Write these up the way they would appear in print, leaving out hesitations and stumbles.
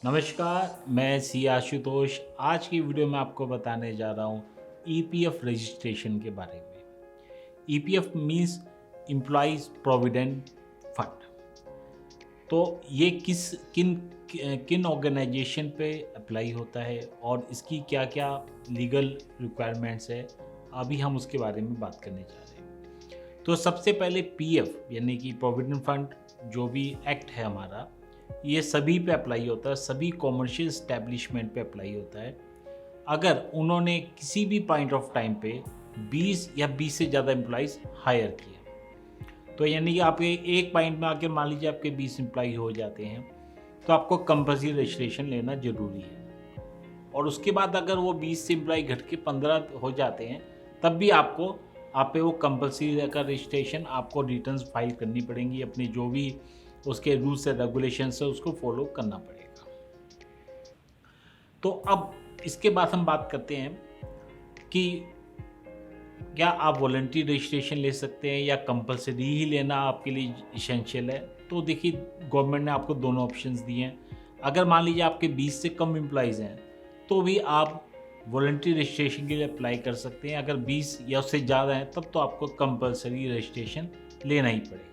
नमस्कार, मैं सी आशुतोष। आज की वीडियो में आपको बताने जा रहा हूँ ईपीएफ रजिस्ट्रेशन के बारे में। EPF means employees provident fund. तो ये किन किन ऑर्गेनाइजेशन पे अप्लाई होता है और इसकी क्या-क्या लीगल रिक्वायरमेंट्स है, अभी हम उसके बारे में बात करने जा रहे हैं। तो सबसे पहले पीएफ यानी कि प्रोविडेंट फंड जो भी एक्ट है हमारा, ये सभी पे अप्लाई होता है, सभी कॉमर्शियल एस्टेब्लिशमेंट पे अप्लाई होता है। अगर उन्होंने किसी भी पॉइंट ऑफ टाइम पे 20 या 20 से ज़्यादा एम्प्लॉइज़ हायर किए, तो यानी कि आपके एक पॉइंट में आके मान लीजिए आपके 20 एम्प्लॉई हो जाते हैं, तो आपको कंपल्सरी रजिस्ट्रेशन लेना ज़रूरी है। और उसके बाद अगर वो 20 से एम्प्लॉई घट के 15 हो जाते हैं, तब भी आपको आप पे वो कंपल्सरी का रजिस्ट्रेशन आपको रिटर्न्स फाइल करनी पड़ेंगी, अपने जो भी उसके रूल्स एंड रेगुलेशंस है उसको फॉलो करना पड़ेगा। तो अब इसके बाद हम बात करते हैं कि क्या आप वॉलंटरी रजिस्ट्रेशन ले सकते हैं या कंपल्सरी ही लेना आपके लिए इसेंशियल है। तो देखिए, गवर्नमेंट ने आपको दोनों ऑप्शंस दिए हैं। अगर मान लीजिए आपके 20 से कम एम्प्लॉइज़ हैं, तो भी आप वॉलंटरी रजिस्ट्रेशन के लिए अप्लाई कर सकते हैं। अगर 20 या उससे ज़्यादा हैं, तब तो आपको कंपल्सरी रजिस्ट्रेशन लेना ही पड़ेगा।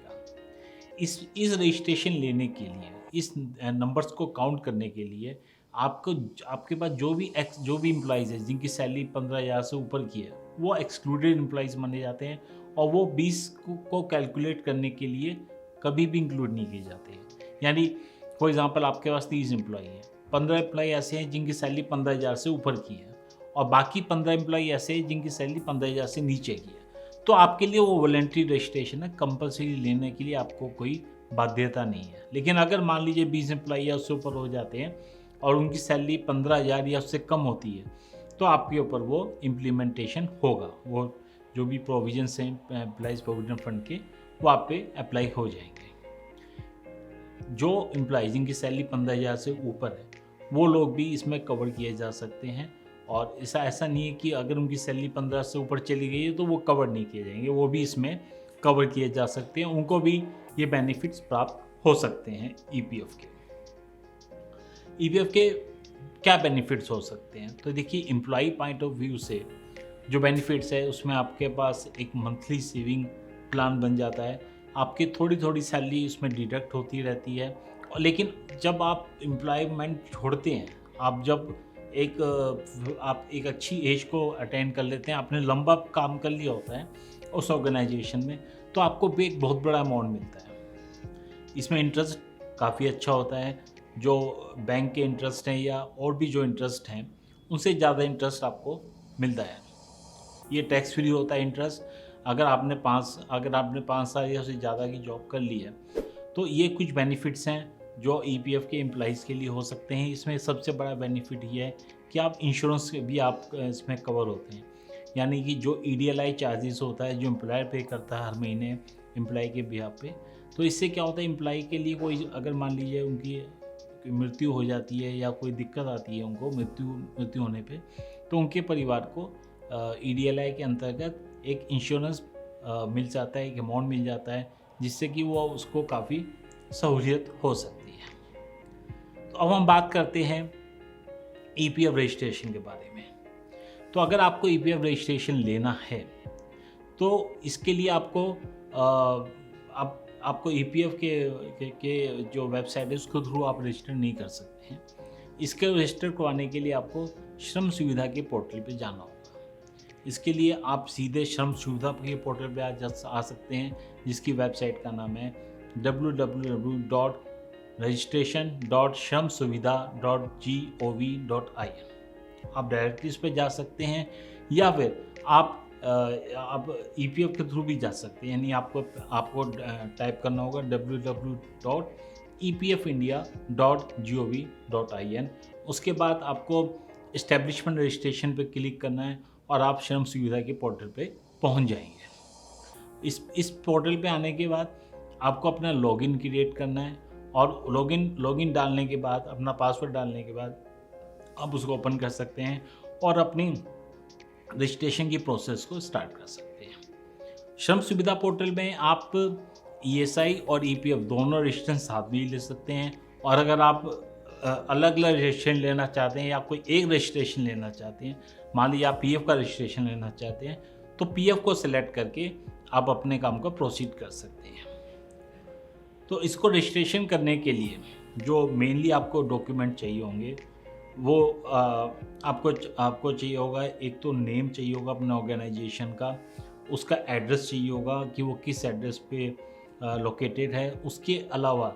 इस रजिस्ट्रेशन लेने के लिए, इस नंबर्स को काउंट करने के लिए आपको आपके पास जो भी एम्प्लॉइज़ हैं जिनकी सैलरी 15,000 से ऊपर की है, वो एक्सक्लूडेड एम्प्लॉइज़ माने जाते हैं और वो 20 को कैलकुलेट करने के लिए कभी भी इंक्लूड नहीं किए जाते हैं। यानी फॉर एग्ज़ाम्पल आपके पास 30 एम्प्लॉई हैं, 15 एम्प्लॉई ऐसे हैं जिनकी सैलरी 15,000 से ऊपर की है और बाकी 15 एम्प्लॉई ऐसे हैं जिनकी सैलरी 15,000 से नीचे की है। तो आपके लिए वो वॉलंटरी रजिस्ट्रेशन है, कंपल्सरी लेने के लिए आपको कोई बाध्यता नहीं है। लेकिन अगर मान लीजिए 20 एम्प्लॉई या उससे ऊपर हो जाते हैं और उनकी सैलरी 15,000 या उससे कम होती है, तो आपके ऊपर वो इम्प्लीमेंटेशन होगा। वो जो भी प्रोविजंस हैं एम्प्लॉइज़ प्रोविडेंट फंड के, वो आप पे अप्लाई हो जाएंगे। जो एम्प्लॉइज़ जिनकी सैलरी 15,000 से ऊपर है, वो लोग भी इसमें कवर किए जा सकते हैं। और ऐसा नहीं है कि अगर उनकी सैलरी 15 से ऊपर चली गई है तो वो कवर नहीं किए जाएंगे, वो भी इसमें कवर किए जा सकते हैं, उनको भी ये बेनिफिट्स प्राप्त हो सकते हैं ईपीएफ के। ईपीएफ के क्या बेनिफिट्स हो सकते हैं? तो देखिए, एम्प्लॉई पॉइंट ऑफ व्यू से जो बेनिफिट्स है उसमें आपके पास एक मंथली सेविंग प्लान बन जाता है। आपकी थोड़ी-थोड़ी सैलरी उसमें डिडक्ट होती रहती है। और लेकिन जब आप एम्प्लॉयमेंट छोड़ते हैं, आप एक अच्छी एज को अटेंड कर लेते हैं, आपने लंबा काम कर लिया होता है उस ऑर्गेनाइजेशन में, तो आपको भी एक बहुत बड़ा अमाउंट मिलता है। इसमें इंटरेस्ट काफ़ी अच्छा होता है। जो बैंक के इंटरेस्ट हैं या और भी जो इंटरेस्ट हैं, उनसे ज़्यादा इंटरेस्ट आपको मिलता है। ये टैक्स फ्री होता है इंटरेस्ट। अगर आपने 5 साल या उससे ज़्यादा की जॉब कर ली है, तो ये कुछ बेनिफिट्स हैं जो ईपीएफ के एम्प्लॉइज़ के लिए हो सकते हैं। इसमें सबसे बड़ा बेनिफिट ये है कि आप इंश्योरेंस भी आप इसमें कवर होते हैं। यानी कि जो ईडीएलआई चार्जेस होता है, जो एम्प्लॉयर पे करता है हर महीने एम्प्लॉय के बिहाफ पे, तो इससे क्या होता है, एम्प्लॉय के लिए कोई अगर मान लीजिए उनकी मृत्यु हो जाती है या कोई दिक्कत आती है उनको मृत्यु होने पे, तो उनके परिवार को ईडीएलआई के अंतर्गत एक इंश्योरेंस मिल जाता है, एक अमाउंट मिल जाता है, जिससे कि वो उसको काफ़ी सहूलियत हो सकती है। तो अब हम बात करते हैं ईपीएफ रजिस्ट्रेशन के बारे में। तो अगर आपको ईपीएफ रजिस्ट्रेशन लेना है, तो इसके लिए आपको ईपीएफ के जो वेबसाइट है उसके थ्रू आप रजिस्टर नहीं कर सकते हैं। इसके रजिस्टर करवाने के लिए आपको श्रम सुविधा के पोर्टल पे जाना होगा। इसके लिए आप सीधे श्रम सुविधा के पोर्टल पे आ सकते हैं, जिसकी वेबसाइट का नाम है www.registration.shramsuvidha.gov.in। आप डायरेक्टली इस पे जा सकते हैं या फिर आप ईपीएफ के थ्रू भी जा सकते हैं। यानी आपको टाइप करना होगा www.epfindia.gov.in। उसके बाद आपको इस्टेब्लिशमेंट रजिस्ट्रेशन पे क्लिक करना है और आप श्रम सुविधा के पोर्टल पे पहुंच जाएंगे। इस पोर्टल पे आने के बाद आपको अपना लॉगिन क्रिएट करना है और लॉगिन डालने के बाद, अपना पासवर्ड डालने के बाद आप उसको ओपन कर सकते हैं और अपनी रजिस्ट्रेशन की प्रोसेस को स्टार्ट कर सकते हैं। श्रम सुविधा पोर्टल में आप ईएसआई और ईपीएफ दोनों रजिस्ट्रेशन साथ में ही ले सकते हैं। और अगर आप अलग अलग रजिस्ट्रेशन लेना चाहते हैं या कोई एक रजिस्ट्रेशन लेना चाहते हैं, मान लीजिए आप पीएफ का रजिस्ट्रेशन लेना चाहते हैं, तो पीएफ को सिलेक्ट करके आप अपने काम को प्रोसीड कर सकते हैं। तो इसको रजिस्ट्रेशन करने के लिए जो मेनली आपको डॉक्यूमेंट चाहिए होंगे वो आपको चाहिए होगा, एक तो नेम चाहिए होगा अपने ऑर्गेनाइजेशन का, उसका एड्रेस चाहिए होगा कि वो किस एड्रेस पे लोकेटेड है। उसके अलावा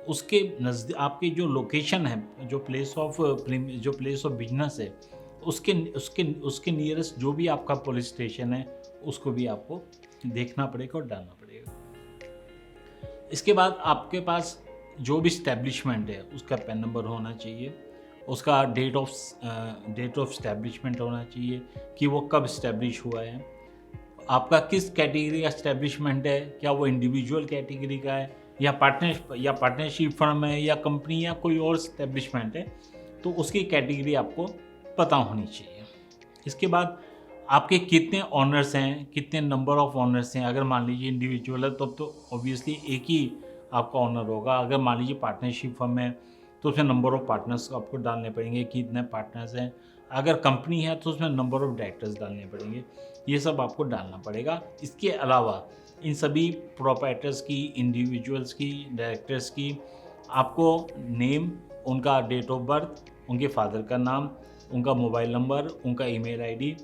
उसके नज़दीक आपकी जो लोकेशन है, जो प्लेस ऑफ बिजनेस है, उसके उसके उसके नियरेस्ट जो भी आपका पुलिस स्टेशन है उसको भी आपको देखना पड़ेगा और डालना पड़ेगा। इसके बाद आपके पास जो भी इस्टेब्लिशमेंट है उसका पैन नंबर होना चाहिए, उसका डेट ऑफ इस्टेब्लिशमेंट होना चाहिए कि वो कब इस्टेब्लिश हुआ है, आपका किस कैटेगरी का इस्टेब्लिशमेंट है, क्या वो इंडिविजुअल कैटेगरी का है या पार्टनरशिप फर्म है या कंपनी या कोई और इस्टेब्लिशमेंट है, तो उसकी कैटेगरी आपको पता होनी चाहिए। इसके बाद आपके कितने ऑनर्स हैं, कितने नंबर ऑफ ऑनर्स हैं। अगर मान लीजिए इंडिविजुअल है तब तो ऑब्वियसली एक ही आपका ऑनर होगा। अगर मान लीजिए पार्टनरशिप फर्म है तो उसमें नंबर ऑफ पार्टनर्स आपको डालने पड़ेंगे, कितने पार्टनर्स हैं। अगर कंपनी है तो उसमें नंबर ऑफ डायरेक्टर्स डालने पड़ेंगे, ये सब आपको डालना पड़ेगा। इसके अलावा इन सभी प्रोप्राइटर्स की, इंडिविजुअल्स की, डायरेक्टर्स की आपको नेम, उनका डेट ऑफ बर्थ, उनके फादर का नाम, उनका मोबाइल नंबर, उनका ईमेल आईडी,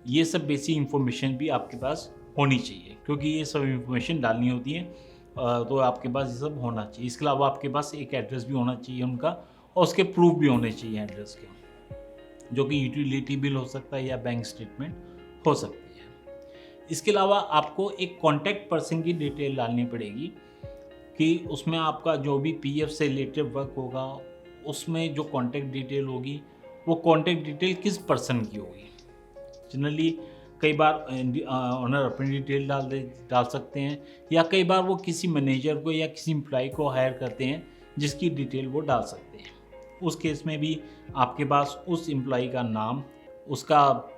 ये सब बेसिक इन्फॉर्मेशन भी आपके पास होनी चाहिए, क्योंकि ये सब इन्फॉर्मेशन डालनी होती है। तो आपके पास ये सब होना चाहिए। इसके अलावा आपके पास एक एड्रेस भी होना चाहिए उनका, और उसके प्रूफ भी होने चाहिए एड्रेस के, जो कि यूटिलिटी बिल हो सकता है या बैंक स्टेटमेंट हो सकती है। इसके अलावा आपको एक कॉन्टैक्ट पर्सन की डिटेल डालनी पड़ेगी कि उसमें आपका जो भी पीएफ से रिलेटेड वर्क होगा उसमें जो कॉन्टैक्ट डिटेल होगी वो कॉन्टैक्ट डिटेल किस पर्सन की होगी। जनरली कई बार ऑनर अपनी डिटेल डाल सकते हैं, या कई बार वो किसी मैनेजर को या किसी एम्प्लॉय को हायर करते हैं जिसकी डिटेल वो डाल सकते हैं। उस केस में भी आपके पास उस एम्प्लॉय का नाम, उसका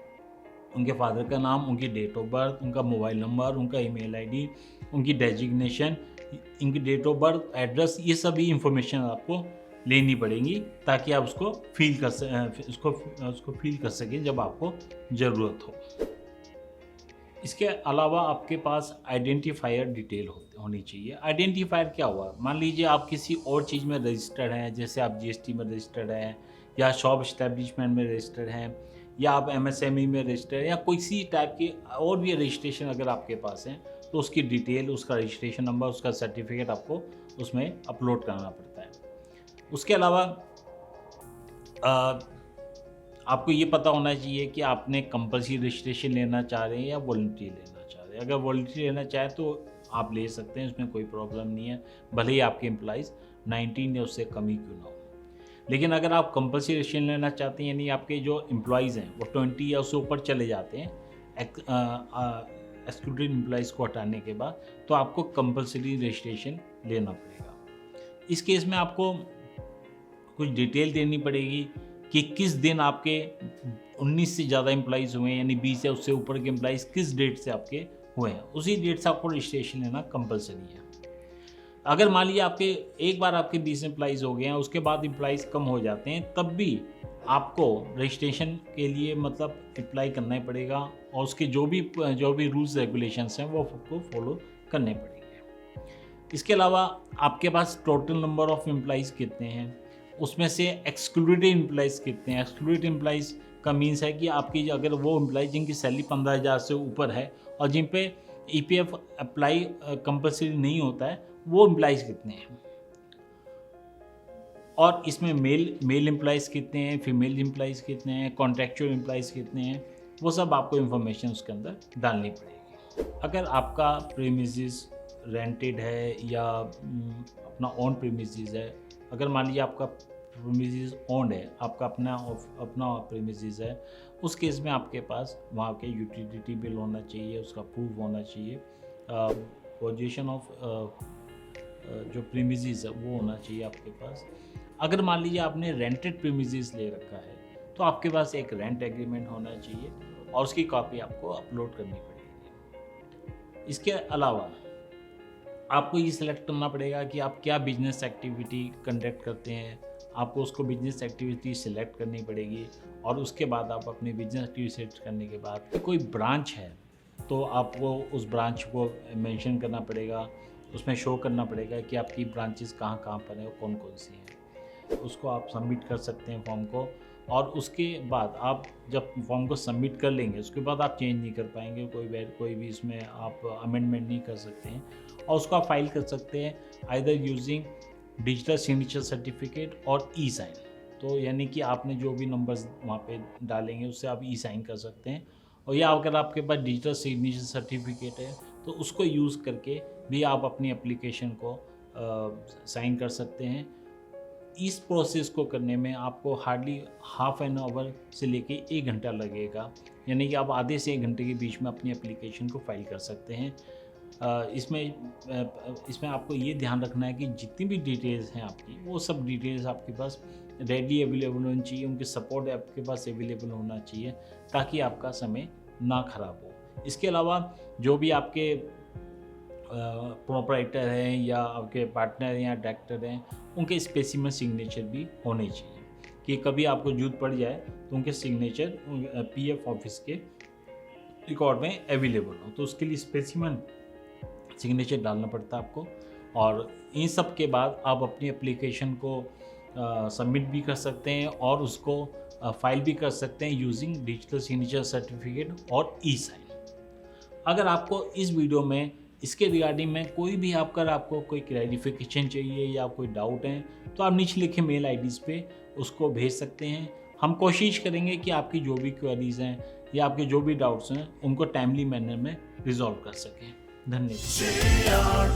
उनके फादर का नाम, उनकी डेट ऑफ बर्थ, उनका मोबाइल नंबर, उनका ईमेल आईडी, उनकी डेजिग्नेशन, इनकी डेट ऑफ बर्थ, एड्रेस, ये सभी इंफॉर्मेशन आपको लेनी पड़ेंगी ताकि आप उसको फील कर सकें जब आपको ज़रूरत हो। इसके अलावा आपके पास आइडेंटिफायर डिटेल होनी चाहिए। आइडेंटिफायर क्या हुआ, मान लीजिए आप किसी और चीज़ में रजिस्टर्ड हैं, जैसे आप जीएसटी में रजिस्टर्ड हैं या शॉप इस्टेब्लिशमेंट में रजिस्टर्ड हैं या आप एमएसएमई में रजिस्टर्ड हैं या कोई सी टाइप की और भी रजिस्ट्रेशन अगर आपके पास है तो उसकी डिटेल, उसका रजिस्ट्रेशन नंबर, उसका सर्टिफिकेट आपको उसमें अपलोड करना पड़ता है। उसके अलावा आपको ये पता होना चाहिए कि आपने कंपल्सरी रजिस्ट्रेशन लेना चाह रहे हैं या वॉलंटरी लेना चाह रहे हैं। अगर वॉलंटरी लेना चाहे तो आप ले सकते हैं, उसमें कोई प्रॉब्लम नहीं है, भले ही आपके एम्प्लॉइज़ 19 या उससे कम ही क्यों ना हो। लेकिन अगर आप कंपल्सरी रजिस्ट्रेशन लेना चाहते हैं, यानी आपके जो एम्प्लॉइज़ हैं वो 20 या उससे ऊपर चले जाते हैं एक्सक्लूडेड एम्प्लॉइज़ को हटाने के बाद, तो आपको कंपल्सरी रजिस्ट्रेशन लेना पड़ेगा। इस केस में आपको कुछ डिटेल देनी पड़ेगी कि किस दिन आपके 19 से ज़्यादा एम्प्लॉइज़ हुए हैं, यानी 20 या उससे ऊपर के एम्प्लॉइज़ किस डेट से आपके हुए हैं, उसी डेट से आपको रजिस्ट्रेशन लेना कंपलसरी है। अगर मान लीजिए एक बार आपके 20 एम्प्लॉइज़ हो गए हैं, उसके बाद एम्प्लॉइज़ कम हो जाते हैं, तब भी आपको रजिस्ट्रेशन के लिए मतलब अप्लाई करना ही पड़ेगा और उसके जो भी रूल्स रेगुलेशंस हैं वो आपको फॉलो करने पड़ेंगे। इसके अलावा आपके पास टोटल नंबर ऑफ एम्प्लॉइज़ कितने हैं, उसमें से एक्सक्लूडेड एम्प्लॉइज़ कितने हैं। एक्सक्लूडेड एम्प्लॉइज़ का मीन्स है कि आपकी अगर वो एम्प्लॉइज जिनकी सैलरी 15,000 से ऊपर है और जिन पे ईपीएफ अप्लाई कंपल्सरी नहीं होता है, वो एम्प्लॉइज़ कितने हैं, और इसमें मेल एम्प्लॉइज़ कितने हैं, फीमेल एम्प्लॉइज़ कितने हैं, कॉन्ट्रैक्चुअल एम्प्लॉइज़ कितने हैं, वो सब आपको इन्फॉर्मेशन उसके अंदर डालनी पड़ेगी। अगर आपका प्रीमिसेस रेंटेड है या अपना ओन प्रीमिसेस है, अगर मान लीजिए आपका प्रीमिसेस ओन्ड है, आपका अपना प्रीमिसेस है, उस केस में आपके पास वहाँ के यूटिलिटी बिल होना चाहिए, उसका प्रूफ होना चाहिए, पोजीशन ऑफ जो प्रीमिसेस है वो होना चाहिए आपके पास। अगर मान लीजिए आपने रेंटेड प्रीमिसेस ले रखा है तो आपके पास एक रेंट एग्रीमेंट होना चाहिए और उसकी कॉपी आपको अपलोड करनी पड़ेगी। इसके अलावा आपको ये सिलेक्ट करना पड़ेगा कि आप क्या बिजनेस एक्टिविटी कंडक्ट करते हैं, आपको उसको बिजनेस एक्टिविटी सिलेक्ट करनी पड़ेगी और उसके बाद आप अपनी बिजनेस एक्टिविटी सेलेक्ट करने के बाद कोई ब्रांच है तो आपको उस ब्रांच को मेंशन करना पड़ेगा, उसमें शो करना पड़ेगा कि आपकी ब्रांचेस कहाँ कहाँ पर हैं और कौन कौन सी हैं। उसको आप सबमिट कर सकते हैं फॉर्म को, और उसके बाद आप जब फॉर्म को सबमिट कर लेंगे उसके बाद आप चेंज नहीं कर पाएंगे, कोई भी इसमें आप अमेंडमेंट नहीं कर सकते हैं, और उसको आप फाइल कर सकते हैं either using digital signature certificate और ई साइन। तो यानी कि आपने जो भी नंबर्स वहाँ पे डालेंगे उससे आप ई साइन कर सकते हैं, और या अगर आपके पास डिजिटल सिग्नेचर सर्टिफिकेट है तो उसको यूज़ करके भी आप अपनी एप्लीकेशन को साइन कर सकते हैं। इस प्रोसेस को करने में आपको हार्डली हाफ एन आवर से लेके 1 घंटा लगेगा, यानी कि आप आधे से 1 घंटे के बीच में अपनी एप्लीकेशन को फाइल कर सकते हैं। इसमें आपको ये ध्यान रखना है कि जितनी भी डिटेल्स हैं आपकी, वो सब डिटेल्स आपके पास रेडली अवेलेबल होनी चाहिए, उनके सपोर्ट आपके पास अवेलेबल होना चाहिए ताकि आपका समय ना खराब हो। इसके अलावा जो भी आपके प्रोपराइटर हैं या आपके पार्टनर हैं या डायरेक्टर हैं, उनके स्पेसिमेन सिग्नेचर भी होने चाहिए कि कभी आपको जरूरत पड़ जाए तो उनके सिग्नेचर पीएफ ऑफिस के रिकॉर्ड में अवेलेबल हो। तो उसके लिए स्पेसिमेन सिग्नेचर डालना पड़ता है आपको, और इन सब के बाद आप अपनी एप्लीकेशन को सबमिट भी कर सकते हैं और उसको फाइल भी कर सकते हैं यूजिंग डिजिटल सिग्नेचर सर्टिफिकेट और ई साइन। अगर आपको इस वीडियो में इसके रिगार्डिंग में कोई भी आपको कोई क्लैरिफिकेशन चाहिए या कोई डाउट है तो आप नीचे लिखे मेल आईडीज़ पे उसको भेज सकते हैं। हम कोशिश करेंगे कि आपकी जो भी क्वेरीज हैं या आपके जो भी डाउट्स हैं उनको टाइमली मैनर में रिजॉल्व कर सकें। धन्यवाद।